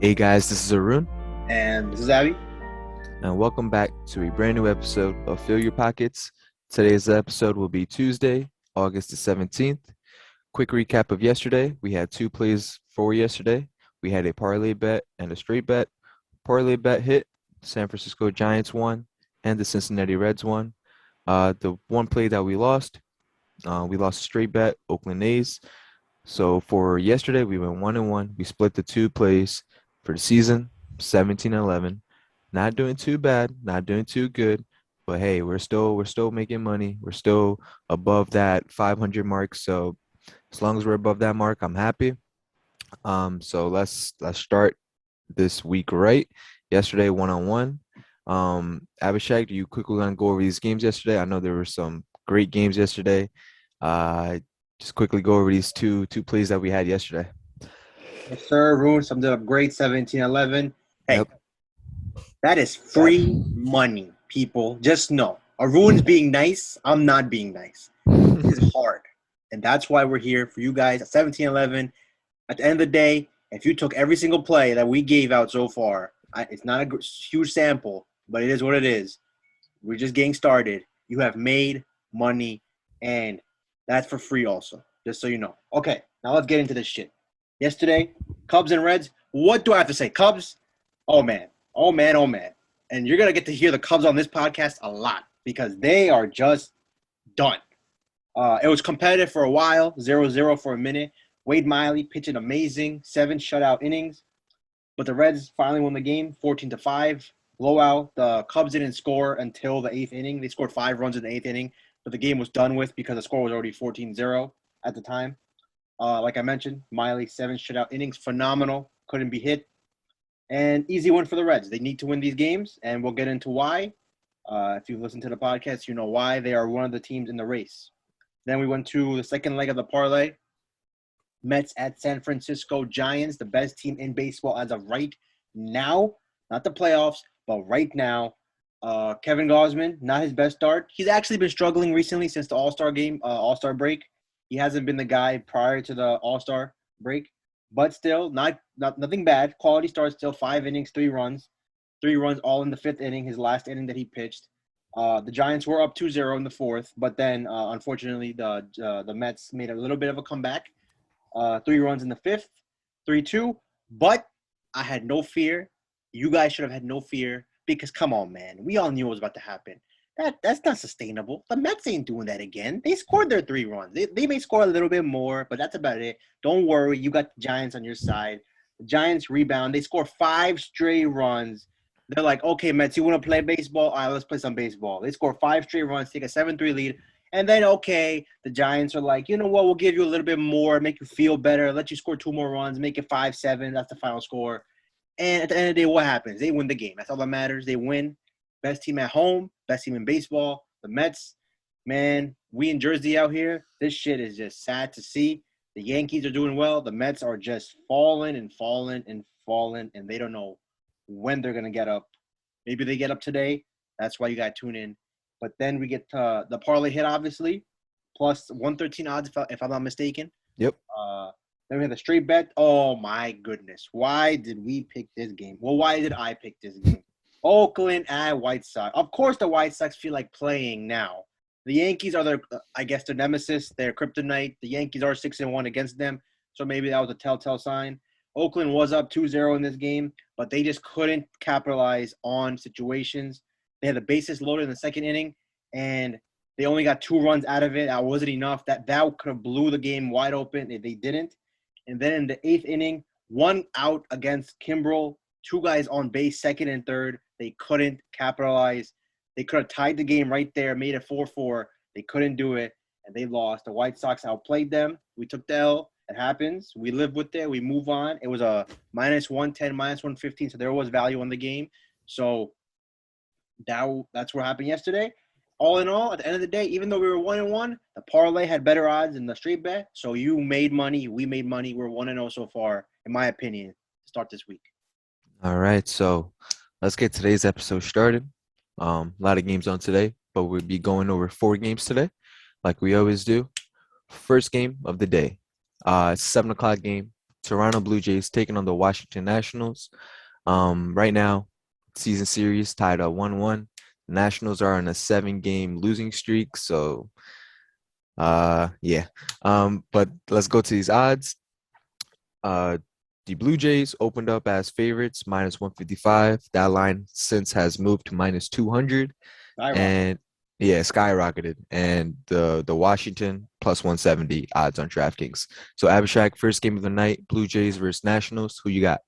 Hey guys, this is Arun, And this is Abby. and welcome back to a brand new episode of Fill Your Pockets. Today's episode will be Tuesday, August the 17th. Quick recap of yesterday. We had two plays for yesterday. We had a parlay bet and a straight bet. Parlay bet hit. San Francisco Giants won, and the Cincinnati Reds won. The one play that we lost a straight bet, Oakland A's. So for yesterday, we went 1-1. We split the two plays for the season, 17-11. Not doing too bad, not doing too good, but hey, we're still making money. We're still above that 500 mark. So as long as we're above that mark, I'm happy. So let's start this week right. Yesterday, 1-on-1. Abhishek, do you quickly want to go over these games yesterday? I know there were some great games yesterday. Uh, just quickly go over these two plays that we had yesterday. Yes, sir. Ruin summed it up great. 17-11. Hey, Yep. that is free money, people. Just know. Arun's being nice. I'm not being nice. This is hard. And that's why we're here for you guys at 17-11. At the end of the day, if you took every single play that we gave out so far, it's not a huge sample, but it is what it is. We're just getting started. You have made money, and that's for free also, just so you know. Okay, now let's get into this shit. Yesterday, Cubs and Reds. What do I have to say? Cubs, oh man, oh man, oh man. And you're going to get to hear the Cubs on this podcast a lot because they are just done. It was competitive for a while, 0-0 for a minute. Wade Miley pitching amazing, 7 shutout innings. But the Reds finally won the game, 14-5. Blowout. The Cubs didn't score until the 8th inning. They scored 5 runs in the 8th inning, but the game was done with because the score was already 14-0 at the time. Like I mentioned, Miley, 7 shutout innings, phenomenal, couldn't be hit. And easy win for the Reds. They need to win these games, and we'll get into why. If you've listened to the podcast, you know why they are one of the teams in the race. Then we went to the second leg of the parlay. Mets at San Francisco Giants, the best team in baseball as of right now. Not the playoffs, but right now. Kevin Gausman, not his best start. He's actually been struggling recently since the All-Star game, All-Star break. He hasn't been the guy prior to the All-Star break, but still, nothing bad. Quality start still, 5 innings, 3 runs. 3 runs all in the 5th inning, his last inning that he pitched. The Giants were up 2-0 in the 4th, but then, unfortunately, the Mets made a little bit of a comeback. 3 runs in the 5th, 3-2. But I had no fear. You guys should have had no fear because, come on, man. We all knew it was about to happen. That's not sustainable. The Mets ain't doing that again. They scored their 3 runs. They may score a little bit more, but that's about it. Don't worry. You got the Giants on your side. The Giants rebound. They score 5 straight runs. They're like, okay, Mets, you want to play baseball? All right, let's play some baseball. They score 5 straight runs, take a 7-3 lead. And then, okay, the Giants are like, you know what, we'll give you a little bit more, make you feel better, let you score 2 more runs, make it 5-7. That's the final score. And at the end of the day, what happens? They win the game. That's all that matters. They win. Best team at home, best team in baseball. The Mets, man, we in Jersey out here, this shit is just sad to see. The Yankees are doing well. The Mets are just falling and falling and falling, and they don't know when they're going to get up. Maybe they get up today. That's why you got to tune in. But then we get the parlay hit, obviously, plus 113 odds, if I'm not mistaken. Yep. Then we have the straight bet. Oh, my goodness. Why did we pick this game? Well, why did I pick this game? Oakland at White Sox. Of course, the White Sox feel like playing now. The Yankees are their nemesis, their kryptonite. The Yankees are 6-1 against them, so maybe that was a telltale sign. Oakland was up 2-0 in this game, but they just couldn't capitalize on situations. They had the bases loaded in the 2nd inning, and they only got 2 runs out of it. That wasn't enough. That could have blew the game wide open if they didn't. And then in the 8th inning, 1 out against Kimbrel, 2 guys on base, 2nd and 3rd. They couldn't capitalize. They could have tied the game right there, made it 4-4. They couldn't do it, and they lost. The White Sox outplayed them. We took the L. It happens. We live with it. We move on. It was a -110, -115, so there was value on the game. So that's what happened yesterday. All in all, at the end of the day, even though we were 1-1, the parlay had better odds than the straight bet. So you made money. We made money. We're 1-0 so far, in my opinion, to start this week. All right, so let's get today's episode started. A lot of games on today, but we'll be going over 4 games today, like we always do. First game of the day. It's a 7 o'clock game. Toronto Blue Jays taking on the Washington Nationals. Right now, season series tied at 1-1. The Nationals are on a 7-game losing streak, so yeah. But let's go to these odds. Uh, the Blue Jays opened up as favorites, -155. That line since has moved to -200, Skyrocket. and yeah, skyrocketed. And the Washington +170 odds on DraftKings. So Abhishek, first game of the night, Blue Jays versus Nationals. Who you got?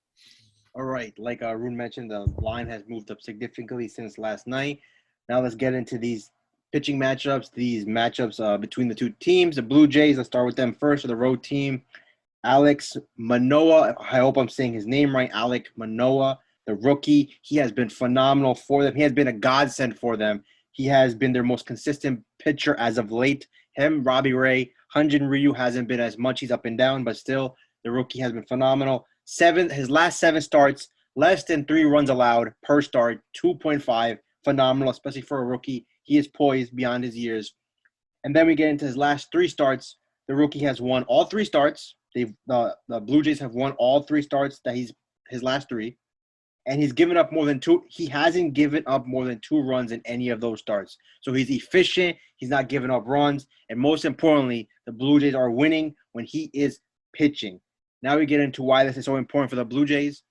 All right, like Arun mentioned, the line has moved up significantly since last night. Now let's get into these pitching matchups, between the two teams. The Blue Jays, let's start with them first, for the road team. Alex Manoah, I hope I'm saying his name right, Alek Manoah, the rookie. He has been phenomenal for them. He has been a godsend for them. He has been their most consistent pitcher as of late. Him, Robbie Ray, Hyunjin Ryu hasn't been as much. He's up and down, but still, the rookie has been phenomenal. His last 7 starts, less than 3 runs allowed per start, 2.5, phenomenal, especially for a rookie. He is poised beyond his years. And then we get into his last 3 starts. The rookie has won all 3 starts. The Blue Jays have won all 3 starts that his last 3, and he's given up more than 2. He hasn't given up more than 2 runs in any of those starts. So he's efficient. He's not giving up runs, and most importantly, the Blue Jays are winning when he is pitching. Now we get into why this is so important for the Blue Jays.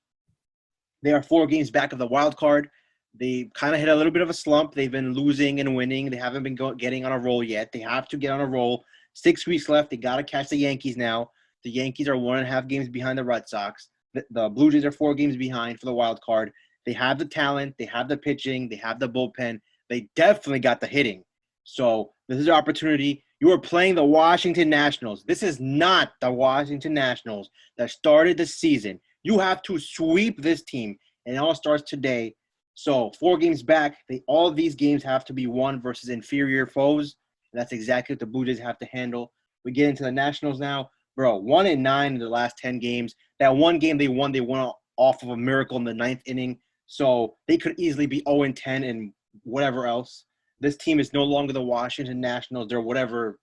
They are 4 games back of the wild card. They kind of hit a little bit of a slump. They've been losing and winning. They haven't been getting on a roll yet. They have to get on a roll. 6 weeks left. They got to catch the Yankees now. The Yankees are 1.5 games behind the Red Sox. The Blue Jays are 4 games behind for the wild card. They have the talent. They have the pitching. They have the bullpen. They definitely got the hitting. So this is your opportunity. You are playing the Washington Nationals. This is not the Washington Nationals that started the season. You have to sweep this team, and it all starts today. So 4 games back. All of these games have to be won versus inferior foes. And that's exactly what the Blue Jays have to handle. We get into the Nationals now. Bro, 1-9 in the last 10 games. That one game they won off of a miracle in the 9th inning. So they could easily be 0-10 and whatever else. This team is no longer the Washington Nationals. They're whatever,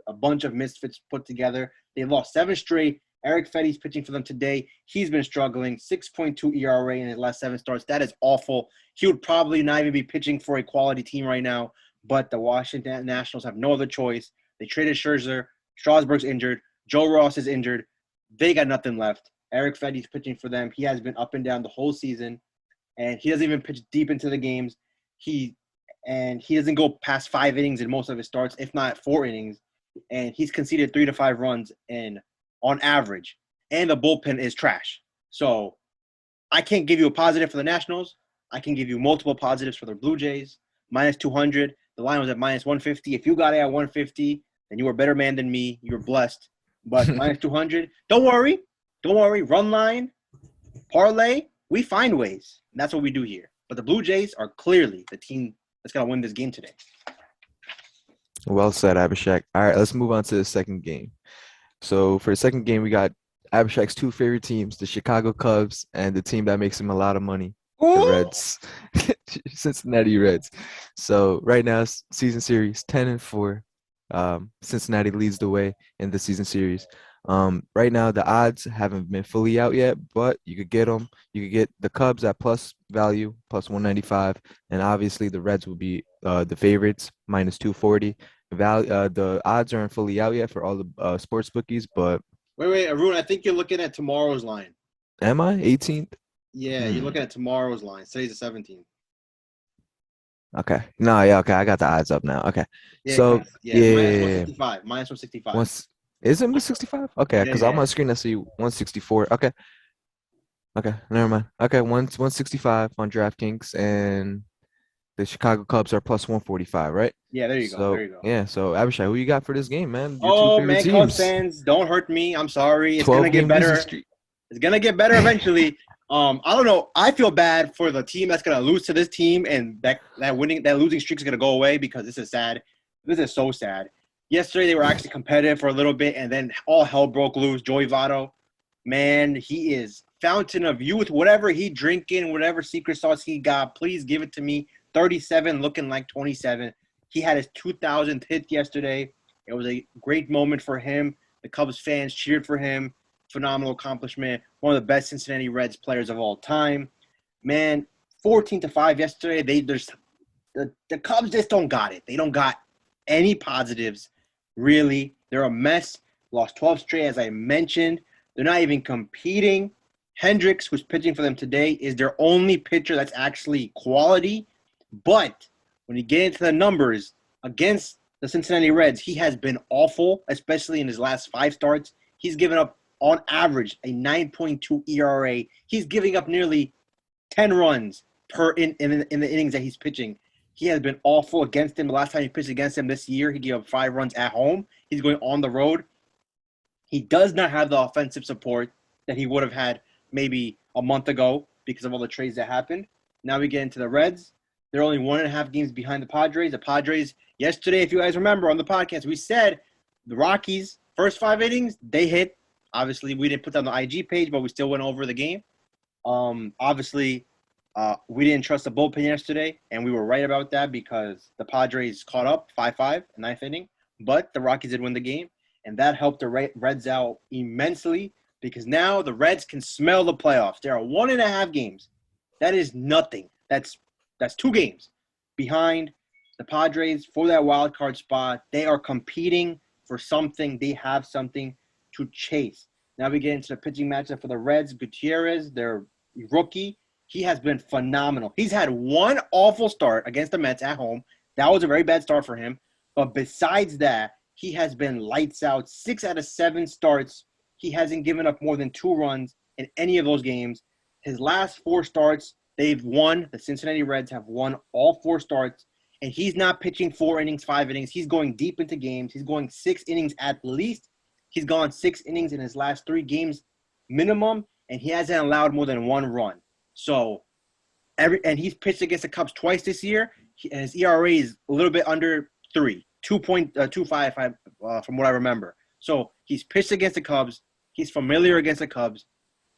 a bunch of misfits put together. They lost 7 straight. Eric Fetty's pitching for them today. He's been struggling. 6.2 ERA in his last 7 starts. That is awful. He would probably not even be pitching for a quality team right now. But the Washington Nationals have no other choice. They traded Scherzer. Strasburg's injured. Joe Ross is injured. They got nothing left. Eric Fetty's pitching for them. He has been up and down the whole season, and he doesn't even pitch deep into the games. He doesn't go past 5 innings in most of his starts, if not 4 innings, and he's conceded 3 to 5 runs on average. And the bullpen is trash. So I can't give you a positive for the Nationals. I can give you multiple positives for the Blue Jays. -200. The line was at -150. If you got it at 150, then you were a better man than me. You were blessed. But -200, don't worry. Don't worry. Run line, parlay, we find ways. And that's what we do here. But the Blue Jays are clearly the team that's going to win this game today. Well said, Abhishek. All right, let's move on to the second game. So for the second game, we got Abhishek's 2 favorite teams, the Chicago Cubs and the team that makes him a lot of money, the Reds, Cincinnati Reds. So right now, season series 10-4. Cincinnati leads the way in the season series. Right now, the odds haven't been fully out yet, but you could get them. You could get the Cubs at plus value, +195, and obviously the Reds will be the favorites, -240. The odds aren't fully out yet for all the sports bookies, but Wait, Arun, I think you're looking at tomorrow's line. am I 18th? Yeah, you're looking at tomorrow's line. Today's the 17th. Okay. No, yeah, okay. I got the odds up now. Okay. Yeah, So yeah, -165. -165. once is it 165? Okay, because on Yeah. my screen I see 164. Okay. Okay, never mind. Okay, 165 on DraftKings, and the Chicago Cubs are +145, right? Yeah, there you go. So There you go. yeah, so Abhishai, who you got for this game, man? Your 2 Oh, favorite man, Cubs teams. fans, don't hurt me. I'm sorry. It's 12 going to get game losing better. streak. It's going to get better eventually. I don't know. I feel bad for the team that's going to lose to this team, and that losing streak is going to go away because this is sad. This is so sad. Yesterday, they were actually competitive for a little bit, and then all hell broke loose. Joey Votto, man, he is fountain of youth. Whatever he drinking, whatever secret sauce he got, please give it to me. 37, looking like 27. He had his 2,000th hit yesterday. It was a great moment for him. The Cubs fans cheered for him. phenomenal accomplishment. One of the best Cincinnati Reds players of all time. Man, 14-5 yesterday. The Cubs just don't got it. They don't got any positives, really. They're a mess. Lost 12 straight, as I mentioned. They're not even competing. Hendricks, who's pitching for them today, is their only pitcher that's actually quality. But when you get into the numbers against the Cincinnati Reds, he has been awful, especially in his last 5 starts. He's given up, on average, a 9.2 ERA. He's giving up nearly 10 runs in the innings that he's pitching. He has been awful against him. The last time he pitched against him this year, he gave up 5 runs at home. He's going on the road. He does not have the offensive support that he would have had maybe a month ago because of all the trades that happened. Now we get into the Reds. They're only 1.5 games behind the Padres. The Padres, yesterday, if you guys remember on the podcast, we said the Rockies, first 5 innings, they hit. Obviously, we didn't put that on the IG page, but we still went over the game. Obviously, we didn't trust the bullpen yesterday, and we were right about that because the Padres caught up 5-5 in 9th inning, but the Rockies did win the game, and that helped the Reds out immensely because now the Reds can smell the playoffs. There are 1.5 games. That is nothing. That's 2 games behind the Padres for that wild card spot. They are competing for something. They have something to chase. Now we get into the pitching matchup for the Reds. Gutierrez, their rookie, he has been phenomenal. He's had one awful start against the Mets at home. That was a very bad start for him. But besides that, he has been lights out. 6 out of 7 starts. He hasn't given up more than 2 runs in any of those games. His last 4 starts, they've won. The Cincinnati Reds have won all 4 starts. And he's not pitching 4 innings, 5 innings. He's going deep into games. He's going 6 innings at least. He's gone 6 innings in his last 3 games minimum, and he hasn't allowed more than 1 run. So, and he's pitched against the Cubs twice this year. And his ERA is a little bit under 3, 2.25 from what I remember. So he's pitched against the Cubs. He's familiar against the Cubs.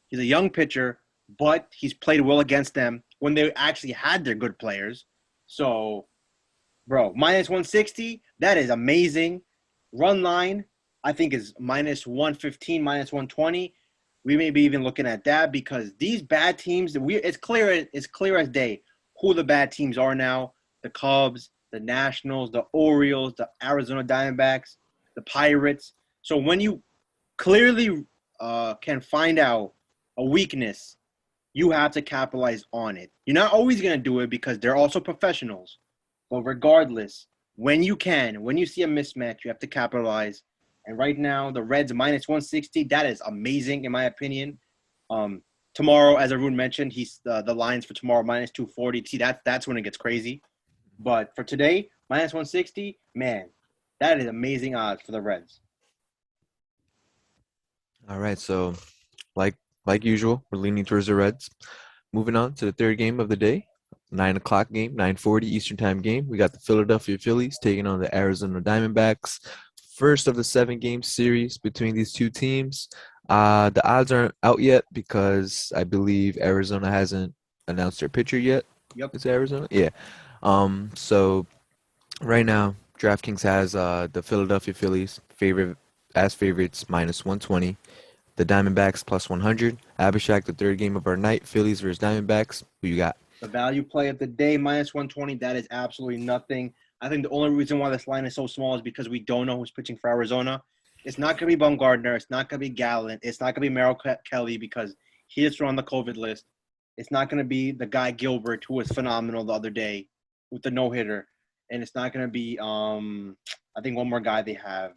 He's a young pitcher, but he's played well against them when they actually had their good players. So, bro, minus 160, that is amazing. Run line, I think, is minus 115, minus 120. We may be even looking at that because these bad teams, it's clear as day who the bad teams are now. The Cubs, the Nationals, the Orioles, the Arizona Diamondbacks, the Pirates. So when you clearly can find out a weakness, you have to capitalize on it. You're not always going to do it because they're also professionals. But regardless, when you see a mismatch, you have to capitalize. And right now, the Reds minus 160, that is amazing in my opinion. Tomorrow, as Arun mentioned, he's the lines for tomorrow minus 240. See, that's when it gets crazy. But for today, minus 160, man, that is amazing odds for the Reds. All right, so like usual, we're leaning towards the Reds. Moving on to the third game of the day, 9 o'clock game, 9:40 Eastern Time game. We got the Philadelphia Phillies taking on the Arizona Diamondbacks. First of the 7-game series between these two teams. The odds aren't out yet because I believe Arizona hasn't announced their pitcher yet. Yep. It's Arizona? Yeah. So right now, DraftKings has the Philadelphia Phillies favorites minus 120. The Diamondbacks plus 100. Abhishek, the third game of our night, Phillies versus Diamondbacks. Who you got? The value play of the day, minus 120, that is absolutely nothing. I think the only reason why this line is so small is because we don't know who's pitching for Arizona. It's not going to be Bumgarner. It's not going to be Gallen. It's not going to be Merrill Kelly because he is on the COVID list. It's not going to be the guy Gilbert, who was phenomenal the other day with the no-hitter. And it's not going to be, I think, one more guy they have.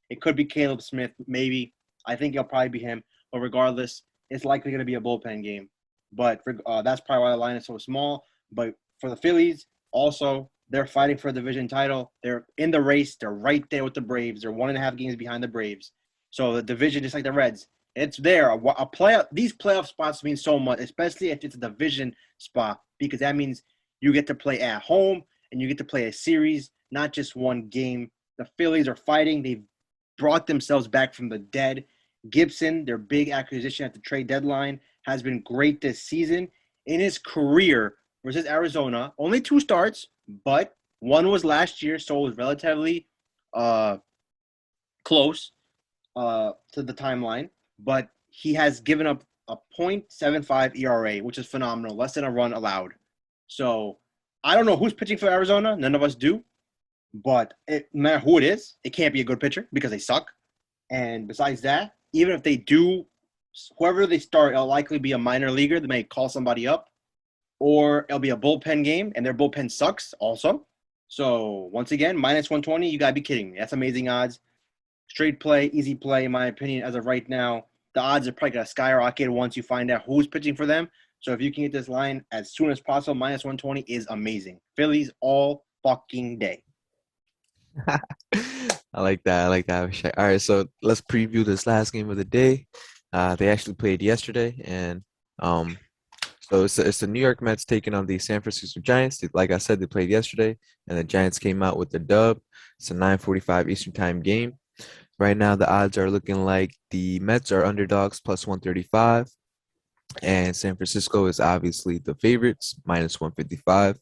It could be Caleb Smith, maybe. I think it'll probably be him. But regardless, it's likely going to be a bullpen game. But that's probably why the line is so small. But for the Phillies, also, they're fighting for a division title. They're in the race. They're right there with the Braves. They're 1.5 games behind the Braves. So the division, just like the Reds, it's there. These playoff spots mean so much, especially if it's a division spot, because that means you get to play at home and you get to play a series, not just one game. The Phillies are fighting. They've brought themselves back from the dead. Gibson, their big acquisition at the trade deadline, has been great this season. In his career versus Arizona, only 2 starts, but one was last year, so it was relatively close to the timeline. but he has given up a .75 ERA, which is phenomenal, less than a run allowed. So I don't know who's pitching for Arizona. None of us do. But no matter who it is, it can't be a good pitcher because they suck. And besides that, even if they do, whoever they start, it'll likely be a minor leaguer. They may call somebody up, or it'll be a bullpen game, and their bullpen sucks also. So once again, -120, you got to be kidding me. That's amazing odds. Straight play, easy play, in my opinion, as of right now. The odds are probably going to skyrocket once you find out who's pitching for them. So if you can get this line as soon as possible, -120 is amazing. Phillies all fucking day. I like that. I like that. All right, so let's preview this last game of the day. They actually played yesterday, and so it's the New York Mets taking on the San Francisco Giants. Like I said, they played yesterday, and the Giants came out with the dub. It's a 9:45 Eastern Time game. Right now, the odds are looking like the Mets are underdogs +135, and San Francisco is obviously the favorites -155.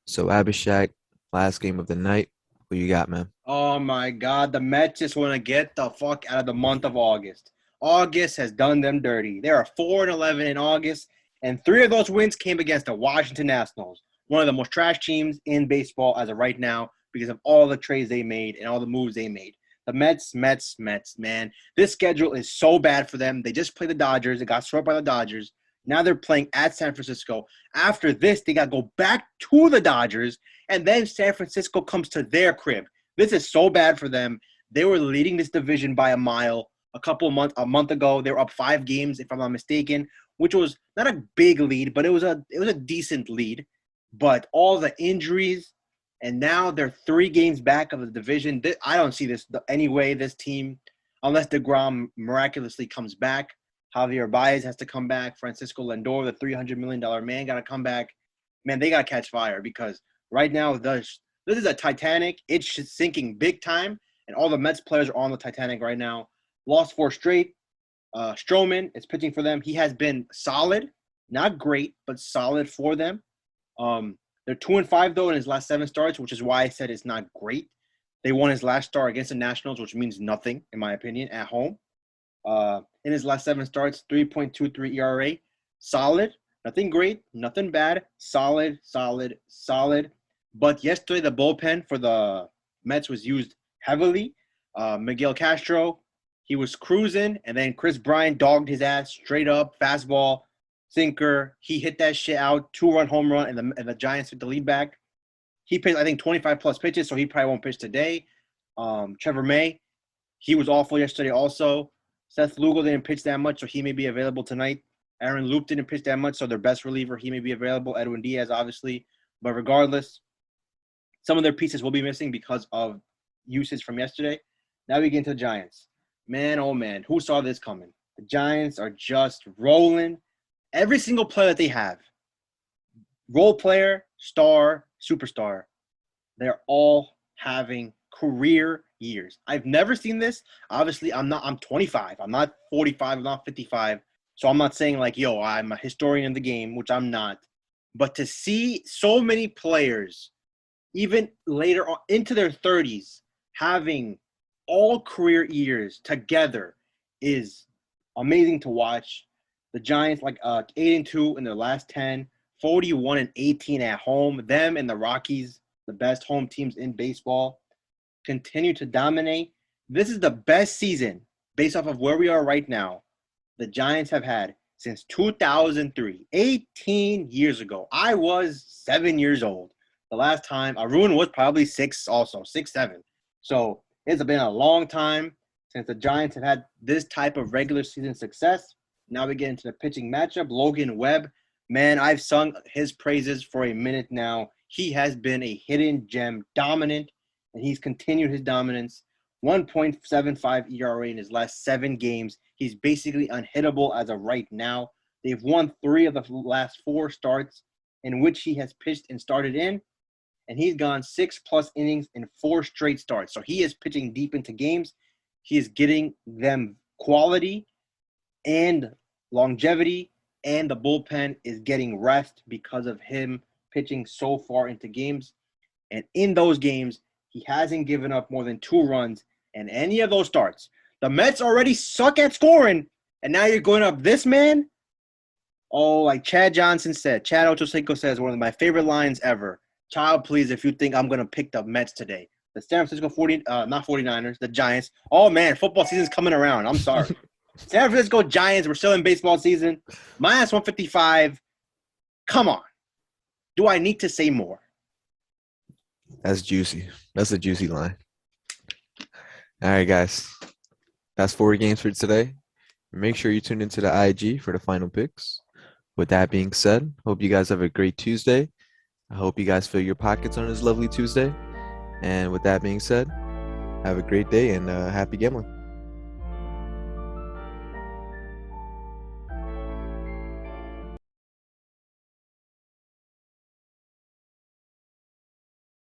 So Abhishek, last game of the night. Who you got, man? Oh my God, the Mets just want to get the fuck out of the month of August. August has done them dirty. They are 4-11 in August, and 3 of those wins came against the Washington Nationals, one of the most trash teams in baseball as of right now because of all the trades they made and all the moves they made. The Mets, man. This schedule is so bad for them. They just played the Dodgers. They got swept by the Dodgers. Now they're playing at San Francisco. After this, they got to go back to the Dodgers, and then San Francisco comes to their crib. This is so bad for them. They were leading this division by a mile a month ago. They were up 5 games, if I'm not mistaken, which was not a big lead, but it was a decent lead. But all the injuries, and now they're 3 games back of the division. I don't see this any way. This team, unless DeGrom miraculously comes back, Javier Baez has to come back. Francisco Lindor, the $300 million man, got to come back. Man, they got to catch fire because right now this is a Titanic. It's sinking big time, and all the Mets players are on the Titanic right now. Lost 4 straight. Stroman is pitching for them. He has been solid, not great, but solid for them. They're 2-5 though in his last 7 starts, which is why I said it's not great. They won his last start against the Nationals, which means nothing in my opinion at home. In his last 7 starts, 3.23 ERA, solid, nothing great, nothing bad, solid. But yesterday the bullpen for the Mets was used heavily. Miguel Castro, he was cruising, and then Chris Bryant dogged his ass straight up, fastball, sinker. He hit that shit out, 2-run home run, and the Giants took the lead back. He pitched, I think, 25 plus pitches, so he probably won't pitch today. Trevor May, he was awful yesterday also. Seth Lugo didn't pitch that much, so he may be available tonight. Aaron Loop didn't pitch that much, so their best reliever, he may be available. Edwin Diaz, obviously. But regardless, some of their pieces will be missing because of usage from yesterday. Now we get into the Giants. Man, oh man, who saw this coming? The Giants are just rolling. Every single player that they have, role player, star, superstar, they're all having career years. I've never seen this. Obviously, I'm 25. I'm not 45. I'm not 55. So I'm not saying like, yo, I'm a historian of the game, which I'm not. But to see so many players, even later on into their 30s, having all career years together is amazing to watch. The Giants, like 8-2 in their last 10, 41-18 at home. Them and the Rockies, the best home teams in baseball, continue to dominate. This is the best season based off of where we are right now the Giants have had since 2003, 18 years ago. I was 7 years old the last time. Arun was probably 6 also, 6, 7. So it's been a long time since the Giants have had this type of regular season success. Now we get into the pitching matchup. Logan Webb, man, I've sung his praises for a minute now. He has been a hidden gem, dominant, and he's continued his dominance. 1.75 ERA in his last 7 games. He's basically unhittable as of right now. They've won 3 of the last 4 starts in which he has pitched and started in, and he's gone 6+ innings in 4 straight starts. So he is pitching deep into games. He is getting them quality and longevity, and the bullpen is getting rest because of him pitching so far into games. And in those games, he hasn't given up more than 2 runs in any of those starts. The Mets already suck at scoring, And now you're going up this man? Oh, like Chad Johnson said, Chad Ochocinco says, one of my favorite lines ever. Child, please, if you think I'm going to pick the Mets today. The San Francisco not 49ers, the Giants. Oh, man, football season's coming around. I'm sorry. San Francisco Giants, we're still in baseball season. Minus 155. Come on. Do I need to say more? That's juicy. That's a juicy line. All right, guys. That's 4 games for today. Make sure you tune into the IG for the final picks. With that being said, hope you guys have a great Tuesday. I hope you guys fill your pockets on this lovely Tuesday. And with that being said, have a great day and happy gambling.